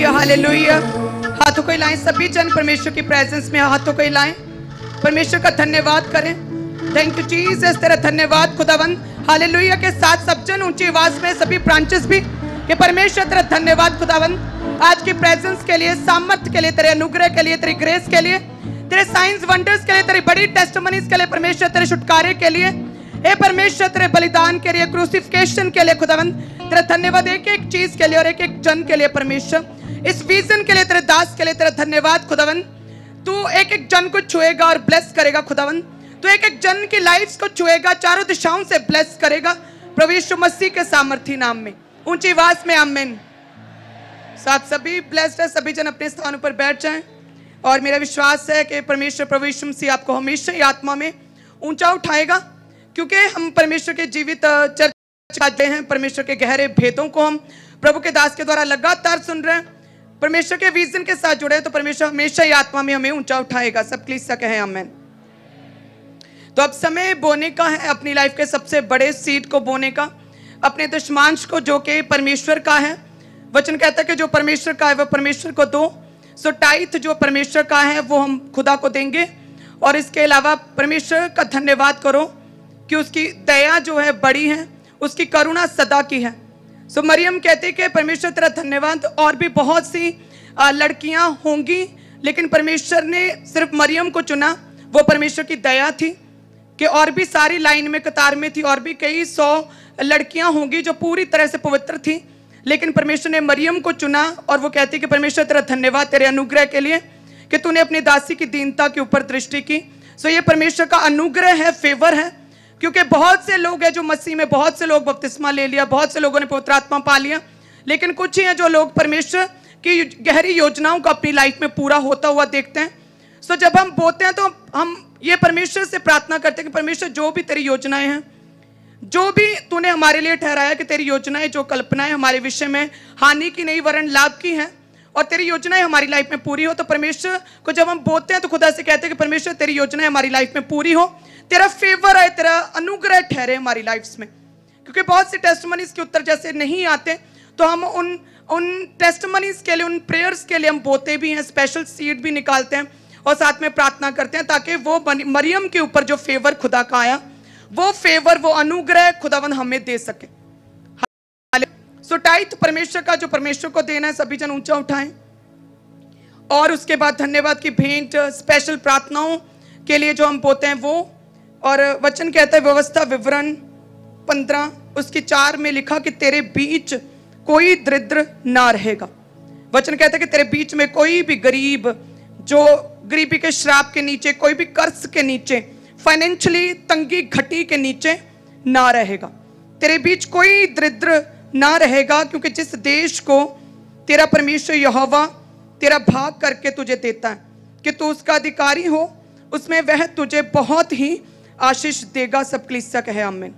Hallelujah hallelujah. हाथों को हिलाएं सभी जन, परमेश्वर की प्रेजेंस में हाथों को हिलाएं, परमेश्वर का धन्यवाद करें। थैंक यू जीसस, तेरा धन्यवाद खुदावंद। हालेलुया के साथ सब जन ऊंची आवाज में, सभी ब्रांचेस भी, कि परमेश्वर तेरा धन्यवाद खुदावंद आज की प्रेजेंस के लिए, सामर्थ्य के लिए, तेरे अनुग्रह के लिए, तेरी ग्रेस के लिए, तेरे साइंस वंडर्स के लिए, तेरी बड़ी टेस्टिमनीज के लिए, परमेश्वर तेरे छुटकारे के लिए, हे परमेश्वर तेरे बलिदान के लिए, क्रूसिफिकेशन के लिए खुदावंद तेरा धन्यवाद, एक एक चीज के लिए और एक एक जन के लिए परमेश्वर, इस विजन के लिए, तेरे दास के लिए तेरा धन्यवाद खुदावंद। तू एक एक जन को छुएगा और ब्लेस करेगा खुदावंद, तू एक एक जन की लाइफ्स को छुएगा, चारों दिशाओं से ब्लेस करेगा प्रभु यीशु मसीह के सामर्थी नाम में, ऊंची आवाज में आमीन। आप सभी ब्लेस्ड है, सभी जन अपने स्थानों पर बैठ जाएं और मेरा विश्वास है कि परमेश्वर प्रभु यीशु मसीह आपको हमेशा ही आत्मा में ऊंचा उठाएगा, क्योंकि हम परमेश्वर के जीवित चर्चा हैं, परमेश्वर के गहरे भेदों को हम प्रभु के दास के द्वारा लगातार सुन रहे हैं, परमेश्वर के विजन के साथ जुड़े, तो परमेश्वर हमेशा ही आत्मा में हमें ऊंचा उठाएगा। सब कलीसिया कहें आमीन। तो अब समय बोने का है, अपनी लाइफ के सबसे बड़े सीड को बोने का, अपने दशमांश को जो कि परमेश्वर का है। वचन कहता है कि जो परमेश्वर का है वह परमेश्वर को दो। सो टाइथ जो परमेश्वर का है वो हम खुदा को देंगे, और इसके अलावा परमेश्वर का धन्यवाद करो कि उसकी दया जो है बड़ी है, उसकी करुणा सदा की है। सो मरियम कहती है कि परमेश्वर तेरा धन्यवाद, और भी बहुत सी लड़कियां होंगी, लेकिन परमेश्वर ने सिर्फ मरियम को चुना, वो परमेश्वर की दया थी कि और भी सारी लाइन में कतार में थी, और भी कई 100 लड़कियां होंगी जो पूरी तरह से पवित्र थी, लेकिन परमेश्वर ने मरियम को चुना। और वो कहती कि परमेश्वर तेरा धन्यवाद तेरे अनुग्रह के लिए कि तूने अपनी दासी की दीनता के ऊपर दृष्टि की। सो ये परमेश्वर का अनुग्रह है, फेवर है, क्योंकि बहुत से लोग हैं जो मसीह में, बहुत से लोग बपतिस्मा ले लिया, बहुत से लोगों ने पवित्र आत्मा पा लिया, लेकिन कुछ ही हैं जो लोग परमेश्वर की गहरी योजनाओं को अपनी लाइफ में पूरा होता हुआ देखते हैं। सो जब हम बोलते हैं तो हम ये परमेश्वर से प्रार्थना करते हैं कि परमेश्वर जो भी तेरी योजनाएं हैं, जो भी तूने हमारे लिए ठहराया कि तेरी योजनाएं, जो कल्पनाएं हमारे विषय में हानि की नहीं वरन लाभ की हैं, और तेरी योजनाएं हमारी लाइफ में पूरी हो, तो परमेश्वर को जब हम बोलते हैं तो खुदा से कहते हैं कि परमेश्वर तेरी योजनाएं हमारी लाइफ में पूरी हो, तेरा फेवर है, तेरा अनुग्रह ठहरे हमारी लाइफ में। क्योंकि बहुत सी टेस्टिमनीज के उत्तर जैसे नहीं आते, तो हम उन टेस्टिमनीज के लिए, उन प्रेयर्स के लिए हम बोते भी हैं, स्पेशल सीड भी निकालते हैं और साथ में प्रार्थना करते हैं, ताकि वो मरियम के ऊपर जो फेवर खुदा का आया, वो फेवर, वो अनुग्रह खुदावन हमें दे सके। सो टाइथ परमेश्वर का, जो परमेश्वर को देना है, सभी जन ऊंचा उठाएं। और उसके बाद धन्यवाद की भेंट, स्पेशल प्रार्थनाओं के लिए जो हम बोते हैं वो। और वचन कहता है व्यवस्था विवरण 15 उसकी 4 में लिखा कि तेरे बीच कोई दरिद्र ना रहेगा। वचन कहता है कि तेरे बीच में कोई भी गरीब, जो गरीबी के श्राप के नीचे, कोई भी कर्ज के नीचे, फाइनेंशियली तंगी घटी के नीचे ना रहेगा। तेरे बीच कोई दरिद्र ना रहेगा, क्योंकि जिस देश को तेरा परमेश्वर यहोवा तेरा भाग करके तुझे देता है कि तू उसका अधिकारी हो, उसमें वह तुझे बहुत ही आशीष देगा। सब कलीसिया कहे आमीन।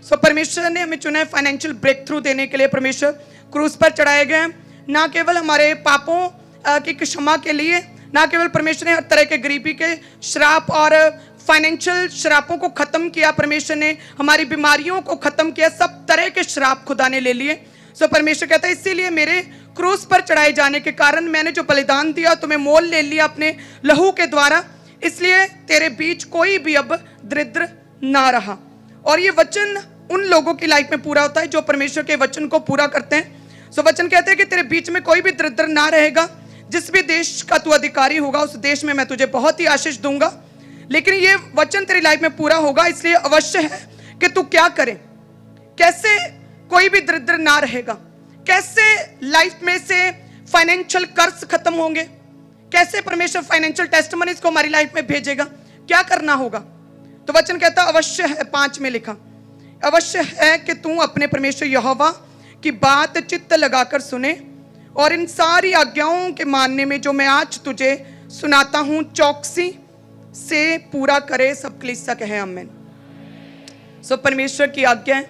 सो परमेश्वर ने हमें चुना है फाइनेंशियल ब्रेक थ्रू देने के लिए। परमेश्वर क्रूस पर चढ़ाए गए हैं, ना केवल हमारे पापों की क्षमा के लिए, ना केवल परमेश्वर ने हर तरह के गरीबी के श्राप और फाइनेंशियल श्रापों को खत्म किया, परमेश्वर ने हमारी बीमारियों को खत्म किया, सब तरह के श्राप खुदा ने ले लिए। सो परमेश्वर कहता है इसीलिए मेरे क्रूस पर चढ़ाए जाने के कारण मैंने जो बलिदान दिया, तुम्हें मोल ले लिया अपने लहू के द्वारा, इसलिए तेरे बीच कोई भी अब दरिद्र ना रहा। और ये वचन उन लोगों की लाइफ में पूरा होता है जो परमेश्वर के वचन को पूरा करते हैं। सो वचन कहते हैं कि तेरे बीच में कोई भी दरिद्र ना रहेगा, जिस भी देश का तू अधिकारी होगा उस देश में मैं तुझे बहुत ही आशीष दूंगा। लेकिन ये वचन तेरी लाइफ में पूरा होगा, इसलिए अवश्य है कि तू क्या करे, कैसे कोई भी दरिद्र ना रहेगा, कैसे लाइफ में से फाइनेंशियल कर्ज खत्म होंगे, कैसे परमेश्वर फाइनेंशियल टेस्टिमनीज को हमारी लाइफ में भेजेगा, क्या करना होगा। तो वचन कहता अवश्य है, 5 में लिखा, अवश्य है कि तू अपने परमेश्वर यहोवा की बात चित्त लगाकर सुने और इन सारी आज्ञाओं के मानने में जो मैं आज तुझे सुनाता हूं चौकसी से पूरा करे। सब कलीसिया कहे आमीन। सो परमेश्वर की आज्ञाएं,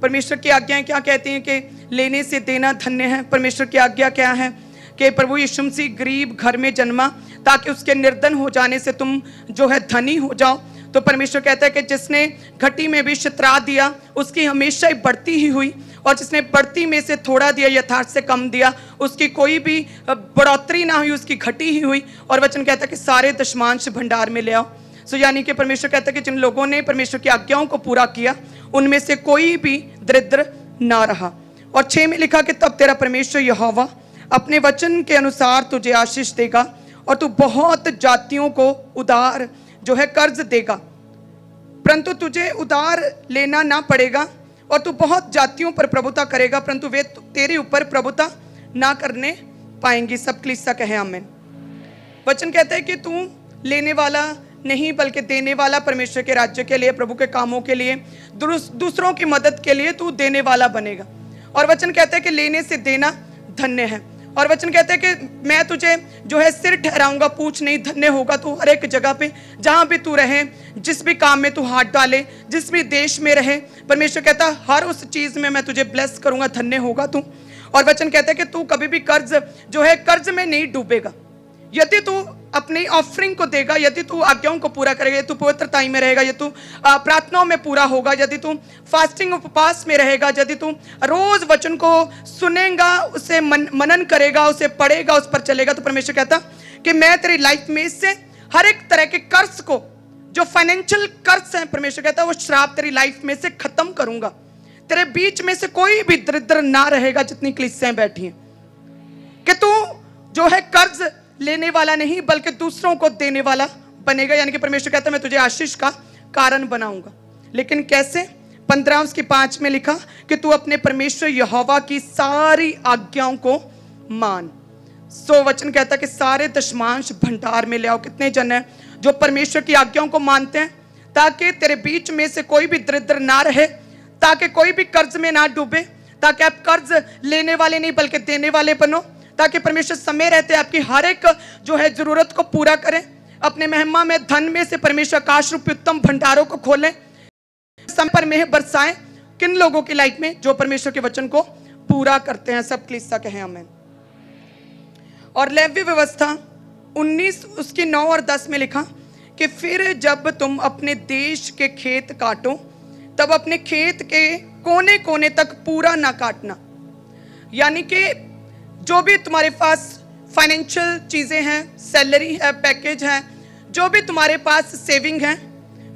परमेश्वर की आज्ञाएं क्या कहती हैं कि लेने से देना धन्य है। परमेश्वर की आज्ञा क्या है कि प्रभु यीशु मसीह गरीब घर में जन्मा ताकि उसके निर्धन हो जाने से तुम जो है धनी हो जाओ। तो परमेश्वर कहता है कि जिसने घटी में भी शतरा दिया उसकी हमेशा ही बढ़ती ही हुई, और जिसने बढ़ती में से थोड़ा दिया, यथार्थ से कम दिया, उसकी कोई भी बढ़ोतरी ना हुई, उसकी घटी ही हुई। और वचन कहता है कि सारे दशमांश भंडार में ले आओ। सो यानी कि परमेश्वर कहता है कि जिन लोगों ने परमेश्वर की आज्ञाओं को पूरा किया, उनमें से कोई भी दरिद्र ना रहा। और 6 में लिखा कि तब तेरा परमेश्वर यहोवा अपने वचन के अनुसार तुझे आशीष देगा और तू बहुत जातियों को उधार जो है कर्ज देगा, परंतु तुझे उधार लेना ना पड़ेगा। और तू बहुत जातियों पर प्रभुता करेगा, परंतु वे तेरे ऊपर प्रभुता ना करने पाएंगी। सब कलीसिया कहे आमीन। वचन कहता है कि तू लेने वाला नहीं बल्कि देने वाला, परमेश्वर के राज्य के लिए, प्रभु के कामों के लिए, दूसरों की मदद के लिए तू देने वाला बनेगा। और वचन कहता है कि लेने से देना धन्य है। और वचन कहते हैं कि मैं तुझे जो है सिर ठहराऊंगा, पूछ नहीं। धन्य होगा तू हर एक जगह पे, जहां भी तू रहे, जिस भी काम में तू हाथ डाले, जिस भी देश में रहे, परमेश्वर कहता है हर उस चीज में मैं तुझे ब्लेस करूंगा, धन्य होगा तू। और वचन कहता है कि तू कभी भी कर्ज जो है कर्ज में नहीं डूबेगा। यदि तू अपनी ऑफरिंग को देगा, यदि तू आज्ञाओं को पूरा करेगा, यदि तू पवित्रता में रहेगा, यदि तू प्रार्थनाओं में पूरा होगा, यदि तू फास्टिंग उपवास में रहेगा, यदि तू रोज वचन को सुनेगा, उसे मनन करेगा, उसे पढ़ेगा, उस पर चलेगा, तो परमेश्वर कहता कि मैं तेरी लाइफ में से हर एक तरह के कर्ज को, जो फाइनेंशियल कर्ज है, परमेश्वर कहता है वो श्राप तेरी लाइफ में से खत्म करूंगा। तेरे बीच में से कोई भी दरिद्र ना रहेगा। जितनी कलीसियाएं बैठी हैं, कि तू जो है कर्ज लेने वाला नहीं बल्कि दूसरों को देने वाला बनेगा। यानी कि परमेश्वर कहता है मैं तुझे आशीष का कारण बनाऊंगा। लेकिन कैसे? 15:5 में लिखा कि तू अपने परमेश्वर यहोवा की सारी आज्ञाओं को मान। सो वचन कहता है कि सारे दशमांश भंडार में ले आओ। कितने जन हैं जो परमेश्वर की आज्ञाओं को मानते हैं, ताकि तेरे बीच में से कोई भी दरिद्र ना रहे, ताकि कोई भी कर्ज में ना डूबे, ताकि आप कर्ज लेने वाले नहीं बल्कि देने वाले बनो, ताकि परमेश्वर समय रहते आपकी हर एक जो है जरूरत को पूरा करें। अपने महिमा में धन में से परमेश्वर आकाश रूपी उत्तम भंडारों को खोलें, समय पर मेह बरसाएं। किन लोगों की लाइफ में? जो परमेश्वर के वचन को पूरा करते हैं। सब कलीसिया कहें आमीन। और लेवी व्यवस्था 19 उसकी 9 और 10 में लिखा कि फिर जब तुम अपने देश के खेत काटो, तब अपने खेत के कोने कोने तक पूरा ना काटना। यानी कि जो भी तुम्हारे पास फाइनेंशियल चीजें हैं, सैलरी है, पैकेज है, जो भी तुम्हारे पास सेविंग है,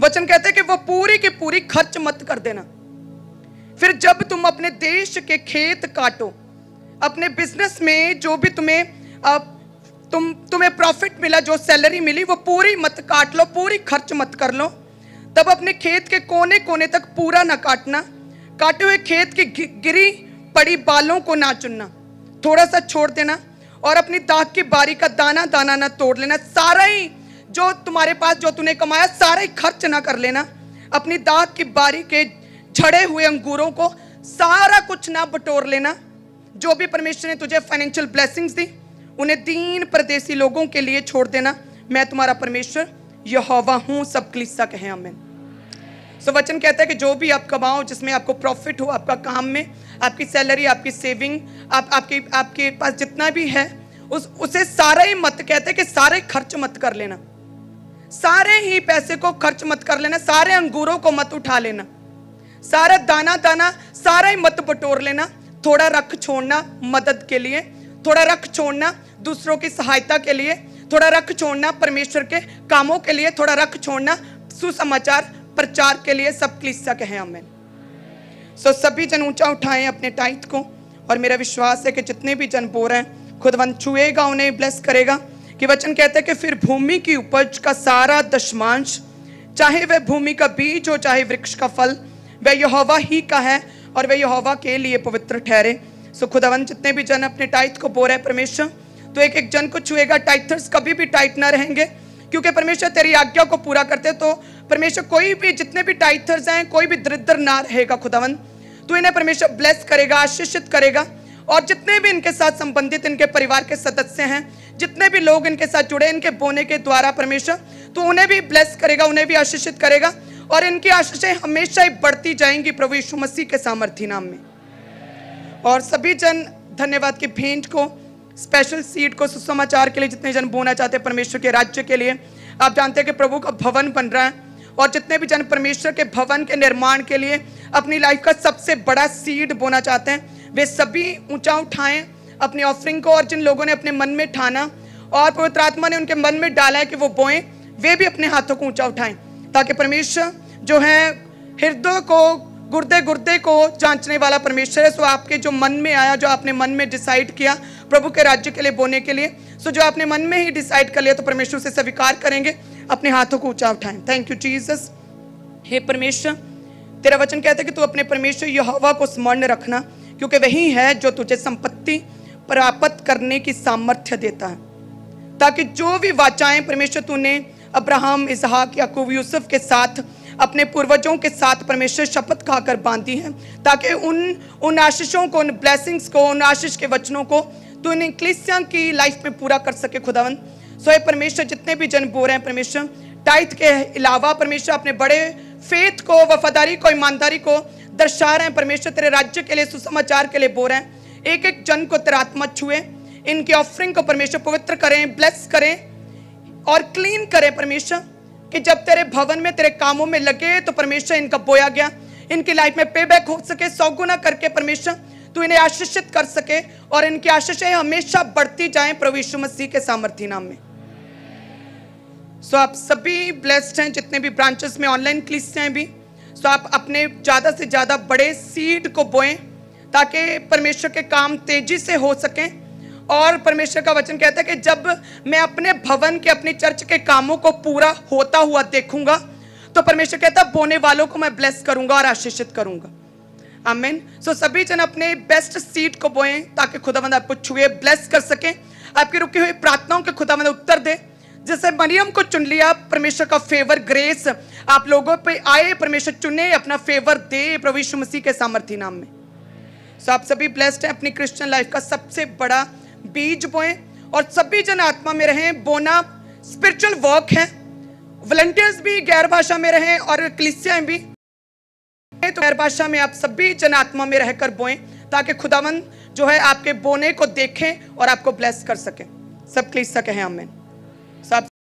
वचन कहते हैं कि वो पूरी की पूरी खर्च मत कर देना। फिर जब तुम अपने देश के खेत काटो, अपने बिजनेस में जो भी तुम्हें प्रॉफिट मिला, जो सैलरी मिली, वो पूरी मत काट लो, पूरी खर्च मत कर लो। तब अपने खेत के कोने कोने तक पूरा ना काटना। काटे हुए खेत की गिरी पड़ी बालों को ना चुनना, थोड़ा सा छोड़ देना। और अपनी दाख की बारी का दाना दाना ना तोड़ लेना। सारा ही जो तुम्हारे पास, जो तूने कमाया, सारा ही खर्च ना कर लेना। अपनी दाख की बारी के झड़े हुए अंगूरों को सारा कुछ ना बटोर लेना। जो भी परमेश्वर ने तुझे फाइनेंशियल ब्लेसिंग्स दी, उन्हें दीन परदेसी लोगों के लिए छोड़ देना। मैं तुम्हारा परमेश्वर यहोवा हूं। सब कलीसिया कहें आमीन। सो वचन कहता है कि जो भी आप कमाओ, जिसमें आपको प्रॉफिट हो, आपका काम में, आपकी सैलरी, आपकी सेविंग, आपके पास जितना भी है, उसे सारा ही मत, कहते हैं कि सारे खर्च मत कर लेना। सारे ही पैसे को खर्च मत कर लेना। सारे अंगूरों को मत उठा लेना। सारा दाना दाना सारा ही मत बटोर लेना। थोड़ा रख छोड़ना मदद के लिए, थोड़ा रख छोड़ना दूसरों की सहायता के लिए, थोड़ा रख छोड़ना परमेश्वर के कामों के लिए, थोड़ा रख छोड़ना सुसमाचार प्रचार के लिए। सब कलीसिया कहें आमीन। सो सभी जन ऊंचा उठाएं अपने टाइट को। और मेरा विश्वास है कि जितने भी जन बो रहे हैं, खुदावंद छुएगा, उन्हें ब्लेस करेगा। कि वचन कहता है कि फिर भूमि की उपज का सारा दशमांश, चाहे वह भूमि का बीज हो, चाहे वृक्ष का फल, वह यहोवा ही का है और वह यहोवा के लिए पवित्र ठहरे। सो खुदावंद जितने भी जन अपने टाइट को बो रहे हैं परमेश्वर, तो एक एक जन को छुएगा। टाइथर्स कभी भी टाइट ना रहेंगे, क्योंकि परमेश्वर तेरी आज्ञा को पूरा करते। तो परमेश्वर कोई भी, जितने भी टाइथर्स हैं, कोई भी दरिद्र ना रहेगा। खुदावंद तू इन्हें परमेश्वर ब्लेस करेगा, आशीषित करेगा। और जितने भी इनके साथ संबंधित, इनके परिवार के सदस्य हैं, जितने भी लोग इनके साथ जुड़े, इनके बोने के द्वारा परमेश्वर तू उन्हें भी ब्लेस करेगा, उन्हें भी आशीषित करेगा। और इनकी आशीषें हमेशा ही बढ़ती जाएंगी प्रभु यीशु मसीह के सामर्थी नाम में। और सभी जन धन्यवाद की भेंट को, स्पेशल सीड को, सुसमाचार के लिए जितने जन बोना चाहते हैं परमेश्वर के राज्य के लिए। आप जानते हैं कि प्रभु का भवन बन रहा है, और जितने भी जन परमेश्वर के भवन के निर्माण के लिए अपनी लाइफ का सबसे बड़ा सीड बोना चाहते हैं, वे सभी ऊंचा उठाएं अपनी ऑफरिंग को। और जिन लोगों ने अपने मन में ठाना और पवित्र आत्मा ने उनके मन में डाला है कि वो बोएं, वे भी अपने हाथों को ऊंचा उठाएं, ताकि परमेश्वर जो है हृदय को, गुर्दे गुर्दे को जांचने वाला परमेश्वर है। सो आपके जो मन में आया, जो आपने मन में डिसाइड किया प्रभु के राज्य के लिए बोने के लिए, सो जो आपने मन में ही डिसाइड कर लिया, तो परमेश्वर से स्वीकार करेंगे, अपने हाथों को ऊंचा उठाएं। Thank you Jesus. हे परमेश्वर, तेरा वचन कहता है कि तू अपने परमेश्वर यहोवा को स्मरण रखना, क्योंकि वही है जो तुझे संपत्ति प्राप्त करने की सामर्थ्य देता है, ताकि जो भी वाचाएं परमेश्वर तूने अब्राहम, इसहाक, याकूब, यूसुफ के साथ, अपने पूर्वजों के साथ परमेश्वर शपथ खाकर बांधी है, ताकि उन आशीषों को, उन ब्लेसिंग्स को, उन आशीष के वचनों को तू इन कलीसिया की लाइफ में पूरा कर सके खुदावन। सो हे परमेश्वर, जितने भी जन बोल रहे हैं परमेश्वर, टाइथ के अलावा परमेश्वर अपने बड़े फेथ को, वफादारी को, ईमानदारी को दर्शा रहे हैं परमेश्वर, तेरे राज्य के लिए, सुसमाचार के लिए बोल रहे हैं। एक एक जन को तेरा आत्मा छुए, इनकी ऑफरिंग को परमेश्वर पवित्र करें, ब्लेस करें और क्लीन करें परमेश्वर, कि जब तेरे भवन में, तेरे कामों में लगे तो परमेश्वर इनका बोया गया इनकी लाइफ में पे बैक हो सके, 100 गुना करके परमेश्वर तू इन्हें आशीषित कर सके, और इनकी आशीषें हमेशा बढ़ती जाएं प्रभु यीशु मसीह के सामर्थी नाम में। सो आप सभी ब्लेस्ड हैं, जितने भी ब्रांचेस में ऑनलाइन क्लिस्ट हैं भी। सो आप अपने ज़्यादा से ज़्यादा बड़े सीड को बोएं, ताकि परमेश्वर के काम तेजी से हो सकें। और परमेश्वर का वचन कहता है कि जब मैं अपने भवन के, अपनी चर्च के कामों को पूरा होता हुआ देखूंगा, तो परमेश्वर कहता है बोने वालों को मैं ब्लेस करूंगा और आशीषित करूंगा। आमीन। सो सभी जन अपने बेस्ट सीड को बोएं, ताकि खुदावंद आपको छुए, ब्लेस कर सके, आपकी रुकी हुई प्रार्थनाओं के खुदावंद उत्तर दे। जैसे मरियम को चुन लिया, परमेश्वर का फेवर, ग्रेस आप लोगों पे आए, परमेश्वर चुने, अपना फेवर दे प्रभु यीशु मसीह के सामर्थी नाम में। सो आप सभी ब्लेस्ड हैं, अपनी क्रिश्चियन लाइफ का सबसे बड़ा बीज बोएं, और सभी जन आत्मा में रहें। बोना स्पिरिचुअल वर्क है, वॉलंटियर्स भी गैर भाषा में रहें और कलीसियाएं भी, तो गैर भाषा में आप सभी जन आत्मा में रहकर बोएं, ताकि खुदावंद जो है आपके बोने को देखें और आपको ब्लेस कर सके। सब कलीसिया कहें आमीन। सब